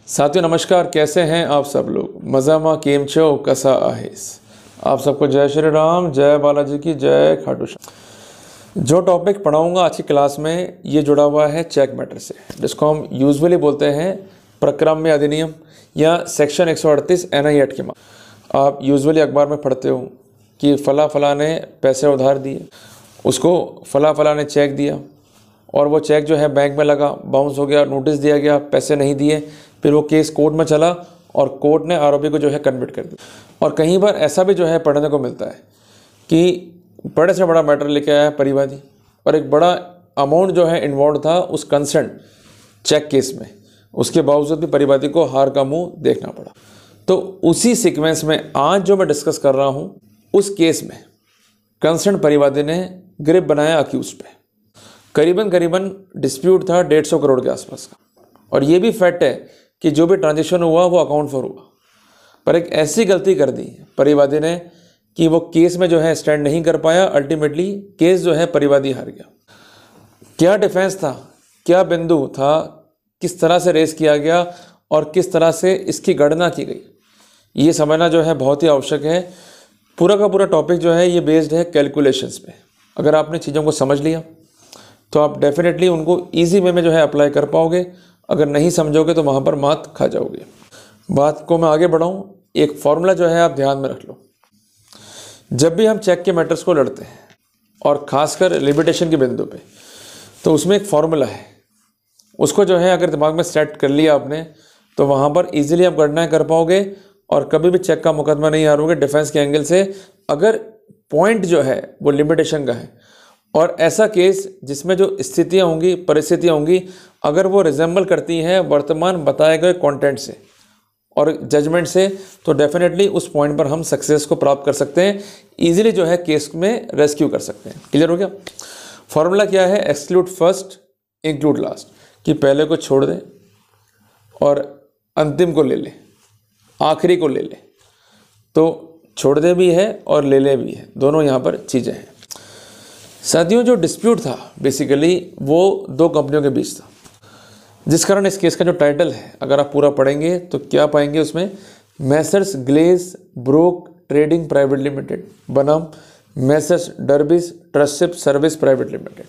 साथियों नमस्कार, कैसे हैं आप सब लोग। मजामा केम छो कसा आहेस। आप सबको जय श्री राम, जय बालाजी की, जय खाटू श्याम। जो टॉपिक पढ़ाऊंगा आज की क्लास में ये जुड़ा हुआ है चेक मैटर से, जिसको हम यूजुअली बोलते हैं प्रक्रम्य अधिनियम या सेक्शन 138 NI एक्ट के मामले। आप यूजुअली अखबार में पढ़ते हो कि फला फला ने पैसे उधार दिए, उसको फला फला ने चेक दिया और वो चेक जो है बैंक में लगा, बाउंस हो गया, नोटिस दिया गया, पैसे नहीं दिए, फिर वो केस कोर्ट में चला और कोर्ट ने आरोपी को जो है कन्विक्ट कर दिया। और कई बार ऐसा भी जो है पढ़ने को मिलता है कि बड़े से बड़ा मैटर लेके आया परिवादी और एक बड़ा अमाउंट जो है इन्वॉल्व था उस कंसर्न चेक केस में, उसके बावजूद भी परिवादी को हार का मुंह देखना पड़ा। तो उसी सीक्वेंस में आज जो मैं डिस्कस कर रहा हूँ, उस केस में कंसर्न परिवादी ने ग्रिप बनाया अक्यूज पे। करीबन डिस्प्यूट था 150 करोड़ के आसपास का, और ये भी फैक्ट है कि जो भी ट्रांजेक्शन हुआ वो अकाउंट फॉर हुआ। पर एक ऐसी गलती कर दी परिवादी ने कि वो केस में जो है स्टैंड नहीं कर पाया। अल्टीमेटली केस जो है परिवादी हार गया। क्या डिफेंस था, क्या बिंदु था, किस तरह से रेस किया गया और किस तरह से इसकी गणना की गई, ये समझना जो है बहुत ही आवश्यक है। पूरा का पूरा टॉपिक जो है ये बेस्ड है कैलकुलेशंस पे। अगर आपने चीज़ों को समझ लिया तो आप डेफिनेटली उनको ईजी वे में जो है अप्लाई कर पाओगे। अगर नहीं समझोगे तो वहाँ पर मात खा जाओगे। बात को मैं आगे बढ़ाऊँ, एक फॉर्मूला जो है आप ध्यान में रख लो। जब भी हम चेक के मैटर्स को लड़ते हैं और ख़ासकर लिमिटेशन के बिंदु पे, तो उसमें एक फॉर्मूला है। उसको जो है अगर दिमाग में सेट कर लिया आपने तो वहाँ पर ईजिली आप गणनाएँ कर पाओगे और कभी भी चेक का मुकदमा नहीं हारोगे डिफेंस के एंगल से। अगर पॉइंट जो है वो लिमिटेशन का है और ऐसा केस जिसमें जो स्थितियाँ होंगी, परिस्थितियाँ होंगी, अगर वो रिजेंबल करती हैं वर्तमान बताए गए कंटेंट से और जजमेंट से, तो डेफिनेटली उस पॉइंट पर हम सक्सेस को प्राप्त कर सकते हैं। इजीली जो है केस में रेस्क्यू कर सकते हैं। क्लियर हो गया? फॉर्मूला क्या है? एक्सक्लूड फर्स्ट इंक्लूड लास्ट, कि पहले को छोड़ दें और अंतिम को ले ले, आखिरी को ले ले। तो छोड़ दे भी है और ले ले भी है, दोनों यहाँ पर चीज़ें हैं। साथियों, जो डिस्प्यूट था बेसिकली वो दो कंपनियों के बीच था, जिस कारण इस केस का जो टाइटल है अगर आप पूरा पढ़ेंगे तो क्या पाएंगे उसमें, मैसर्स ग्लेज ब्रोक ट्रेडिंग प्राइवेट लिमिटेड बनाम मैसर्स डर्बिस ट्रस्टशिप सर्विस प्राइवेट लिमिटेड।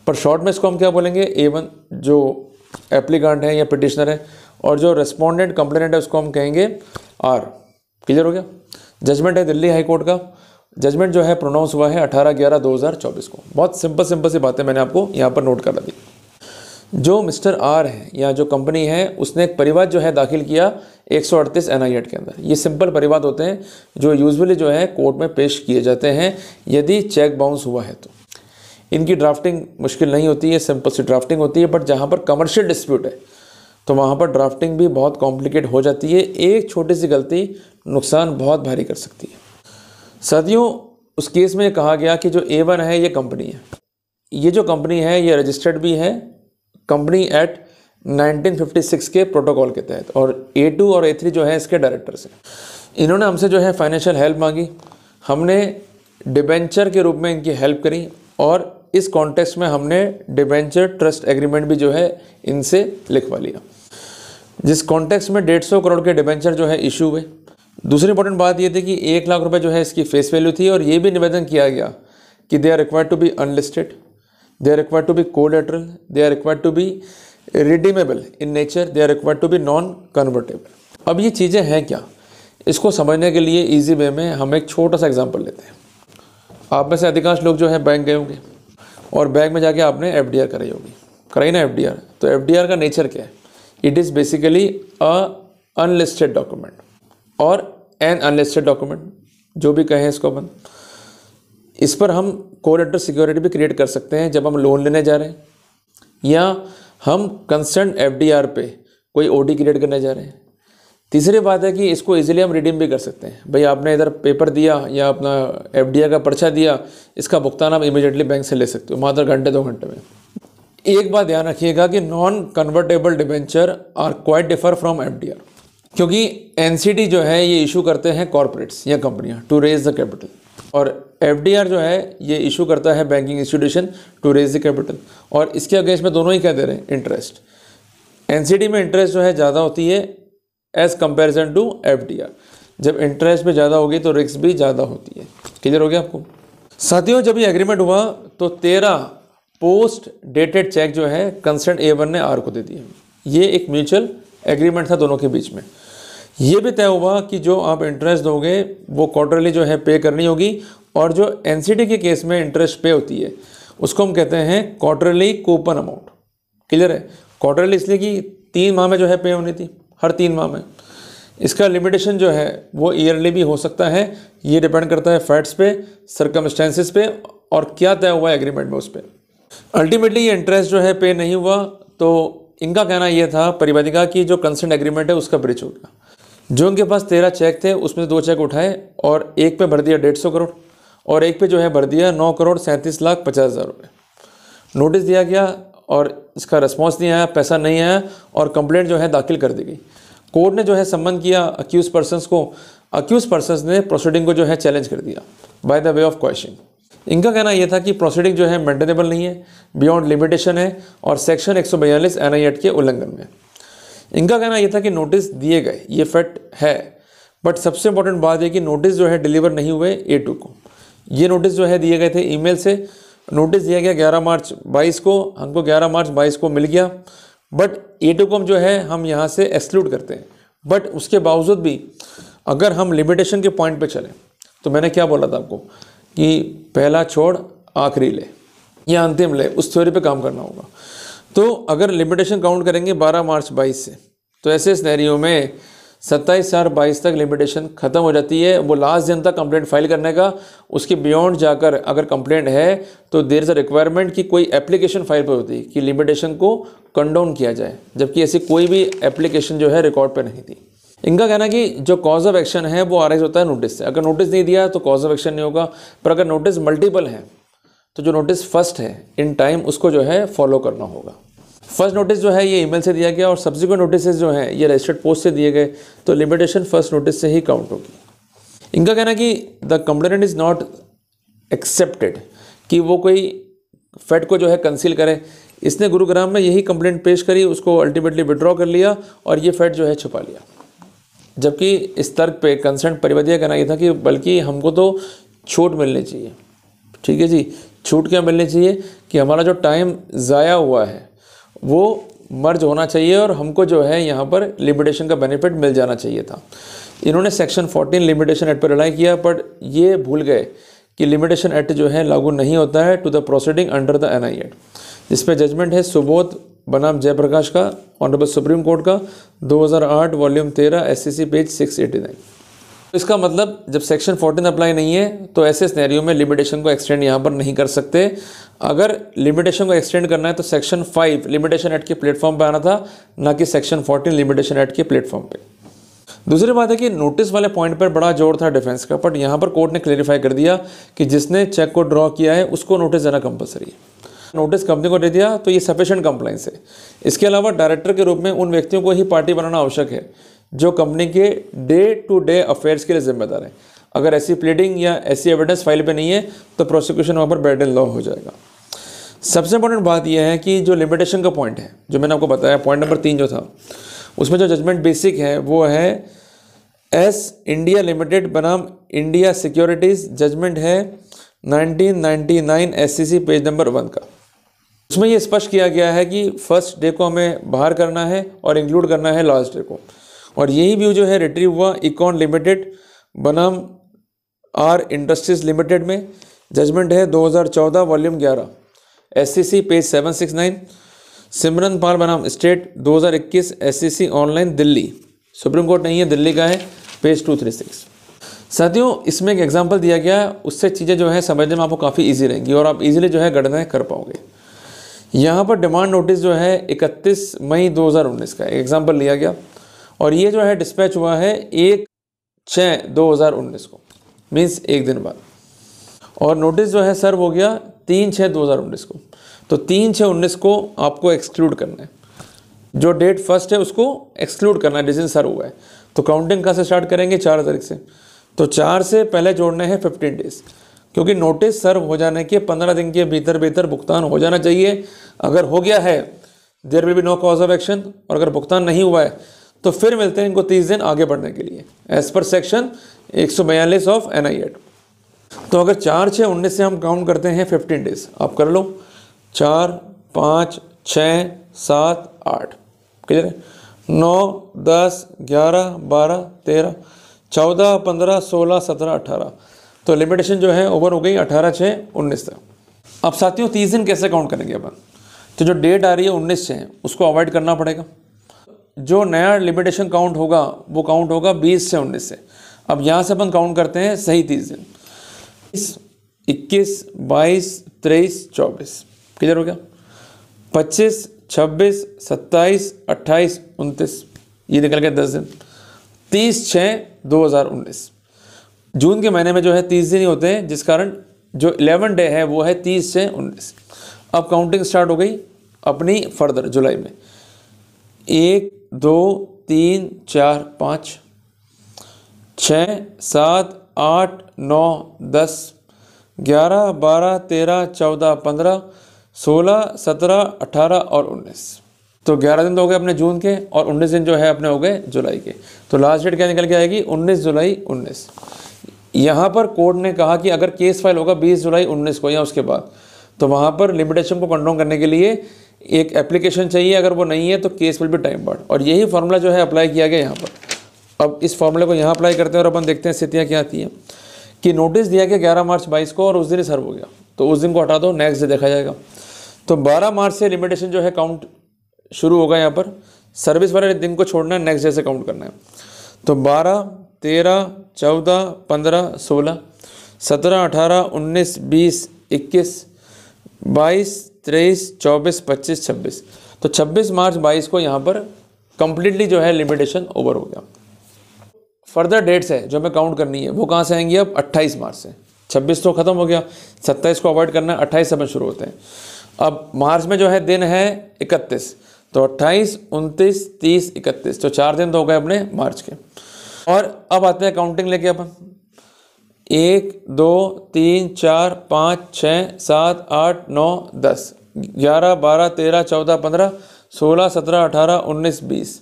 पर शॉर्ट में इसको हम क्या बोलेंगे, A1 जो एप्लीकांट है या पिटिशनर है, और जो रेस्पोंडेंट कंप्लेनेंट है उसको हम कहेंगे R। क्लियर हो गया? जजमेंट है दिल्ली हाई कोर्ट का। जजमेंट जो है प्रोनाउंस हुआ है 18/11/2024 को। बहुत सिंपल सी बातें मैंने आपको यहाँ पर नोट करा दी। जो मिस्टर R है या जो कंपनी है, उसने एक परिवाद जो है दाखिल किया 138 NI एक्ट के अंदर। ये सिंपल परिवाद होते हैं जो यूजुअली जो है कोर्ट में पेश किए जाते हैं यदि चेक बाउंस हुआ है तो। इनकी ड्राफ्टिंग मुश्किल नहीं होती है, सिंपल सी ड्राफ्टिंग होती है। बट जहाँ पर कमर्शियल डिस्प्यूट है तो वहाँ पर ड्राफ्टिंग भी बहुत कॉम्प्लिकेट हो जाती है। एक छोटी सी गलती नुकसान बहुत भारी कर सकती है। साथियों, उस केस में कहा गया कि जो A1 है ये कंपनी है, ये जो कंपनी है ये रजिस्टर्ड भी है कंपनी एक्ट 1956 के प्रोटोकॉल के तहत, और A2 और A3 जो है इसके डायरेक्टर्स हैं। इन्होंने हमसे जो है फाइनेंशियल हेल्प मांगी, हमने डिबेंचर के रूप में इनकी हेल्प करी, और इस कॉन्टेक्स्ट में हमने डिबेंचर ट्रस्ट एग्रीमेंट भी जो है इनसे लिखवा लिया, जिस कॉन्टेक्स्ट में 150 करोड़ के डिबेंचर जो है इशू हुए। दूसरी इंपॉर्टेंट बात ये थी कि 1 लाख रुपए जो है इसकी फेस वैल्यू थी, और ये भी निवेदन किया गया कि they are required to be unlisted, they are required to be collateral, they are required to be redeemable in nature, they are required to be non convertible. अब ये चीज़ें हैं क्या, इसको समझने के लिए ईजी वे में हम एक छोटा सा एग्जाम्पल लेते हैं। आप में से अधिकांश लोग जो है बैंक गए होंगे और बैंक में जाके आपने FDR कराई होगी, कराई ना FDR। तो FDR का नेचर क्या है? It is basically a unlisted document और एन अनलिस्टेड डॉक्यूमेंट, जो भी कहें इसको अपन। इस पर हम कोलेटरल सिक्योरिटी भी क्रिएट कर सकते हैं जब हम लोन लेने जा रहे हैं, या हम कंसर्न FDR पे कोई OD क्रिएट करने जा रहे हैं। तीसरी बात है कि इसको इजीली हम रिडीम भी कर सकते हैं। भाई आपने इधर पेपर दिया या अपना FDR का पर्चा दिया, इसका भुगतान आप इमीडिएटली बैंक से ले सकते हो मात्र घंटे 2 घंटे में। एक बात ध्यान रखिएगा कि non convertible debenture are quite differ from FDR, क्योंकि NCD जो है ये इशू करते हैं कॉर्पोरेट्स या कंपनियां टू रेज द कैपिटल, और FDR जो है ये इशू करता है banking institution to raise the capital. और इसके अगेंस्ट में दोनों ही क्या दे रहे हैं? इंटरेस्ट। एनसीडी में इंटरेस्ट जो है ज़्यादा होती है एज कंपेरिजन टू एफडीआर। जब इंटरेस्ट पे ज़्यादा होगी तो रिस्क भी ज़्यादा होती है। क्लियर हो गया आपको साथियों? जब ये एग्रीमेंट हुआ तो 13 पोस्ट डेटेड चेक जो है कंसर्न A1 ने आर को दे दिए। ये एक म्यूचुअल एग्रीमेंट था दोनों के बीच में। ये भी तय हुआ कि जो आप इंटरेस्ट दोगे वो क्वार्टरली जो है पे करनी होगी, और जो एनसीडी के केस में इंटरेस्ट पे होती है उसको हम कहते हैं क्वार्टरली कूपन अमाउंट। क्लियर है? क्वार्टरली इसलिए कि 3 माह में जो है पे होनी थी, हर 3 माह में। इसका लिमिटेशन जो है वो ईयरली भी हो सकता है। ये डिपेंड करता है फैक्ट्स पे, सर्कमस्टेंसेस पे, और क्या तय हुआ है एग्रीमेंट में उस पर। अल्टीमेटली ये इंटरेस्ट जो है पे नहीं हुआ, तो इनका कहना ये था परिवादिका की जो कंसर्न एग्रीमेंट है उसका ब्रीच हो गया। जो उनके पास 13 चेक थे उसमें से 2 चेक उठाए और एक पे भर दिया 150 करोड़ और एक पे जो है भर दिया 9,37,50,000 रुपये। नोटिस दिया गया और इसका रिस्पॉन्स नहीं आया, पैसा नहीं आया और कंप्लेंट जो है दाखिल कर दी गई। कोर्ट ने जो है सम्मन किया अक्यूज पर्सनस को। अक्यूज पर्सनस ने प्रोसीडिंग को जो है चैलेंज कर दिया by the way of question. इनका कहना यह था कि प्रोसीडिंग जो है मेंटेनेबल नहीं है, बियॉन्ड लिमिटेशन है और सेक्शन 142 एनआई एक्ट के उल्लंघन में। इनका कहना यह था कि नोटिस दिए गए, ये फैक्ट है, बट सबसे इंपॉर्टेंट बात है कि नोटिस जो है डिलीवर नहीं हुए A2 को। ये नोटिस जो है दिए गए थे ईमेल से। नोटिस दिया गया 11 मार्च 22 को, हमको 11 मार्च 22 को मिल गया, बट A2 को जो है हम यहाँ से एक्सक्लूड करते हैं। बट उसके बावजूद भी अगर हम लिमिटेशन के पॉइंट पे चलें तो मैंने क्या बोला था आपको कि पहला छोड़ आखिरी ले या अंतिम ले, उस थ्योरी पे काम करना होगा। तो अगर लिमिटेशन काउंट करेंगे 12 मार्च 22 से, तो ऐसे सिनेरियो में 27/4/22 तक लिमिटेशन ख़त्म हो जाती है। वो लास्ट दिन तक कंप्लेंट फाइल करने का, उसके बियॉन्ड जाकर अगर कंप्लेंट है तो देयर इज़ अ रिक्वायरमेंट कि कोई एप्लीकेशन फाइल पर होती है कि लिमिटेशन को कंडाउन किया जाए, जबकि ऐसी कोई भी एप्लीकेशन जो है रिकॉर्ड पर नहीं थी। इनका कहना कि जो कॉज ऑफ एक्शन है वो आराइज होता है नोटिस से। अगर नोटिस नहीं दिया तो कॉज ऑफ एक्शन नहीं होगा, पर अगर नोटिस मल्टीपल है तो जो नोटिस फर्स्ट है इन टाइम उसको जो है फॉलो करना होगा। फर्स्ट नोटिस जो है ये ईमेल से दिया गया और सब्सिक्वेंट नोटिस जो हैं ये रजिस्टर्ड पोस्ट से दिए गए, तो लिमिटेशन फर्स्ट नोटिस से ही काउंट होगी। इनका कहना कि the complainant is not accepted, कि वो कोई फैक्ट को जो है कंसील करे। इसने गुरुग्राम में यही कंप्लेंट पेश करी, उसको अल्टीमेटली विड्रॉ कर लिया और ये फैक्ट जो है छुपा लिया। जबकि इस तर्क पे कंसर्न परिवादिया कहना ये था कि बल्कि हमको तो छूट मिलनी चाहिए। ठीक है जी, छूट क्या मिलनी चाहिए कि हमारा जो टाइम ज़ाया हुआ है वो मर्ज होना चाहिए और हमको जो है यहाँ पर लिमिटेशन का बेनिफिट मिल जाना चाहिए था। इन्होंने सेक्शन 14 लिमिटेशन एक्ट पर रिलाई किया, बट ये भूल गए कि लिमिटेशन एक्ट जो है लागू नहीं होता है to the proceeding under the NI act, जिस पे जजमेंट है सुबोध बनाम जयप्रकाश का, ऑनरेबल सुप्रीम कोर्ट का, 2008 वॉल्यूम 13 SCC पेज 689। इसका मतलब जब सेक्शन 14 अप्लाई नहीं है तो ऐसे सिनेरियो में लिमिटेशन को एक्सटेंड यहाँ पर नहीं कर सकते। अगर लिमिटेशन को एक्सटेंड करना है तो सेक्शन 5 लिमिटेशन एक्ट के प्लेटफॉर्म पे आना था, ना कि सेक्शन 14 लिमिटेशन एक्ट के प्लेटफॉर्म पे। दूसरी बात है कि नोटिस वाले पॉइंट पर बड़ा जोर था डिफेंस का, बट यहाँ पर कोर्ट ने क्लेरिफाई कर दिया कि जिसने चेक को ड्रॉ किया है उसको नोटिस देना कंपलसरी है। नोटिस कंपनी को दे दिया तो ये सफिशिएंट कंप्लाइंस है। इसके अलावा डायरेक्टर के रूप में उन व्यक्तियों को ही पार्टी बनाना आवश्यक है जो कंपनी के डे टू डे अफेयर्स के लिए जिम्मेदार है। अगर ऐसी प्लीडिंग या ऐसी एविडेंस फाइल पे नहीं है तो प्रोसिक्यूशन वहाँ पर बैडन लॉ हो जाएगा। सबसे इंपॉर्टेंट बात यह है कि जो लिमिटेशन का पॉइंट है, जो मैंने आपको बताया पॉइंट नंबर 3 जो था, उसमें जो जजमेंट बेसिक है वो है एस इंडिया लिमिटेड बनाम इंडिया सिक्योरिटीज़, जजमेंट है 1999 SCC पेज नंबर 1 का। उसमें ये स्पष्ट किया गया है कि फर्स्ट डे को हमें बाहर करना है और इंक्लूड करना है लास्ट डे को, और यही व्यू जो है रिट्रीव हुआ इकॉन लिमिटेड बनाम आर इंडस्ट्रीज लिमिटेड में। जजमेंट है 2014 वॉल्यूम 11 SCC पेज 769। सिमरन पाल बनाम state 2021 SCC online Delhi, supreme court नहीं है दिल्ली का है, पेज 236। साथियों इसमें एक एग्जांपल दिया गया, उससे चीज़ें जो है समझने में आपको काफ़ी इजी रहेंगी और आप इजीली जो है गणना कर पाओगे। यहाँ पर डिमांड नोटिस जो है 31 मई 2019 का एग्जांपल लिया गया और ये जो है डिस्पैच हुआ है 1/6/2019 को, मीन्स एक दिन बाद, और नोटिस जो है सर्व हो गया 3/6/2019 को। तो 3/6/19 को आपको एक्सक्लूड करना है, जो डेट फर्स्ट है उसको एक्सक्लूड करना है जिस दिन सर्व हुआ है। तो काउंटिंग कहाँ से स्टार्ट करेंगे? 4 तारीख से। तो 4 से पहले जोड़ने हैं 15 डेज, क्योंकि नोटिस सर्व हो जाने के 15 दिन के भीतर भीतर भुगतान हो जाना चाहिए। अगर हो गया है there will be no cause of action, और अगर भुगतान नहीं हुआ है तो फिर मिलते हैं इनको 30 दिन आगे बढ़ने के लिए as per section 142 of NI act. तो अगर 4/6/19 से हम काउंट करते हैं 15 डेज, आप कर लो 4, 5, 6, 7, 8, क्लियर है, 9, 10, 11, 12, 13, 14, 15, 16, 17, 18, तो लिमिटेशन जो है ओवर हो गई 18/6/19 तक। अब साथियों 30 दिन कैसे काउंट करेंगे अपन, तो जो डेट आ रही है 19 से उसको अवॉइड करना पड़ेगा। जो नया लिमिटेशन काउंट होगा वो काउंट होगा 20 से 19 से। अब यहाँ से अपन काउंट करते हैं सही 30 दिन, 21, 22, 23, 24, क्लियर हो गया, 25, 26, 27, 28, 29, ये निकल गया 10 दिन, 30/6/2019। जून के महीने में जो है 30 दिन ही होते हैं, जिस कारण जो 11 डे है वो है 30 से 19। अब काउंटिंग स्टार्ट हो गई अपनी फर्दर जुलाई में, 1, 2, 3, 4, 5, 6, 7, 8, 9, 10, 11, 12, 13, 14, 15, 16, 17, 18 और 19। तो 11 दिन तो हो गए अपने जून के, और 19 दिन जो है अपने हो गए जुलाई के। तो लास्ट डेट क्या निकल के आएगी, 19 जुलाई 19। यहाँ पर कोर्ट ने कहा कि अगर केस फाइल होगा 20 जुलाई 19 को या उसके बाद, तो वहाँ पर लिमिटेशन को कंट्रोल करने के लिए एक एप्लीकेशन चाहिए, अगर वो नहीं है तो case will be time barred. और यही फार्मूला जो है अप्लाई किया गया यहाँ पर। अब इस फार्मूले को यहाँ अप्लाई करते हैं और अपन देखते हैं स्थितियाँ क्या आती हैं। कि नोटिस दिया गया 11 मार्च 22 को और उस दिन ही सर्व हो गया, तो उस दिन को हटा दो, नेक्स्ट डे देखा जाएगा। तो 12 मार्च से लिमिटेशन जो है काउंट शुरू होगा। यहाँ पर सर्विस वाले दिन को छोड़ना है, नेक्स्ट डे से काउंट करना है। तो 12, 13, 14, 15, 16, 17, 18, 19, 20, 21, 22, 23, 24, 25, 26। तो 26 मार्च 22 को यहाँ पर कंप्लीटली जो है लिमिटेशन ओवर हो गया। फर्दर डेट्स है जो हमें काउंट करनी है, वो कहाँ से आएंगी अब, 28 मार्च से। 26 तो खत्म हो गया, 27 को अवॉइड करना है, 28 से अपन शुरू होते हैं। अब मार्च में जो है दिन है 31, तो 28, 29, 30, 31, तो 4 दिन तो हो गए अपने मार्च के। और अब आते हैं काउंटिंग लेके अपन, 1, 2, 3, 4, 5, 6, 7, 8, 9, 10, 11, 12, 13, 14, 15, 16, 17, 18, 19, 20,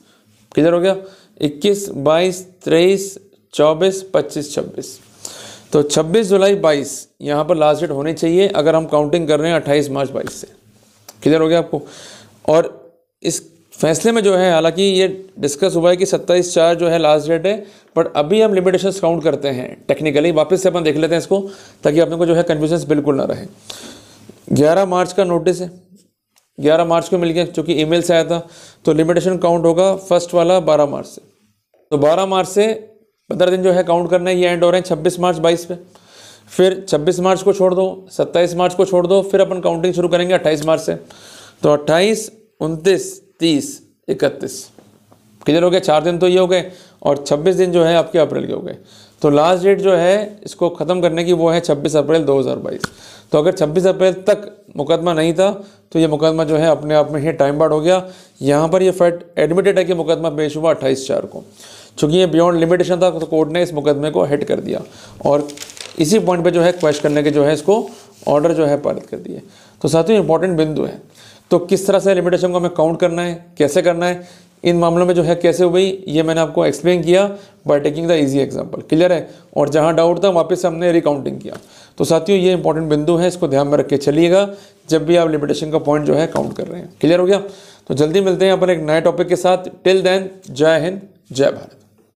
किधर हो गया, 21, 22, 23, 24, 25, 26। तो 26 जुलाई 22 यहाँ पर लास्ट डेट होनी चाहिए, अगर हम काउंटिंग कर रहे हैं 28 मार्च 22 से। क्लियर हो गया आपको। और इस फैसले में जो है, हालांकि ये डिस्कस हुआ है कि 27/4 जो है लास्ट डेट है, बट अभी हम लिमिटेशंस काउंट करते हैं टेक्निकली। वापस से अपन देख लेते हैं इसको, ताकि अपने को जो है कन्फ्यूजन बिल्कुल ना रहे। 11 मार्च का नोटिस है, 11 मार्च को मिल गया, चूँकि ईमेल से आया था, तो लिमिटेशन काउंट होगा फर्स्ट वाला 12 मार्च से। तो 12 मार्च से 15 दिन जो है काउंट करना है, ये एंड हो रहे हैं 26 मार्च 22 पे। फिर 26 मार्च को छोड़ दो, 27 मार्च को छोड़ दो, फिर अपन काउंटिंग शुरू करेंगे 28 मार्च से। तो 28, 29, 30, 31, क्लियर हो गया। 4 दिन तो ये हो गए, और 26 दिन जो है आपके अप्रैल के हो गए। तो लास्ट डेट जो है इसको ख़त्म करने की वो है 26 अप्रैल 2022। तो अगर 26 अप्रैल तक मुकदमा नहीं था, तो ये मुकदमा जो है अपने आप में ही टाइम बार्ड हो गया। यहाँ पर ये फैक्ट एडमिटेड है कि मुकदमा पेश हुआ 28/4 को। चूँकि ये बियॉन्ड लिमिटेशन था, तो कोर्ट ने इस मुकदमे को हिट कर दिया, और इसी पॉइंट पे जो है क्वेश्चन करने के जो है इसको ऑर्डर जो है पारित कर दिए। तो साथियों इंपॉर्टेंट बिंदु है। तो किस तरह से लिमिटेशन को हमें काउंट करना है, कैसे करना है, इन मामलों में जो है कैसे हुई, ये मैंने आपको एक्सप्लेन किया by taking the easy example. Clear है। और जहां डाउट था वापस से हमने रिकाउंटिंग किया। तो साथियों ये इंपॉर्टेंट बिंदु है, इसको ध्यान में रख के चलिएगा जब भी आप लिमिटेशन का पॉइंट जो है काउंट कर रहे हैं। क्लियर हो गया। तो जल्दी मिलते हैं अपन एक नए टॉपिक के साथ। टिल देन, जय हिंद, जय भारत।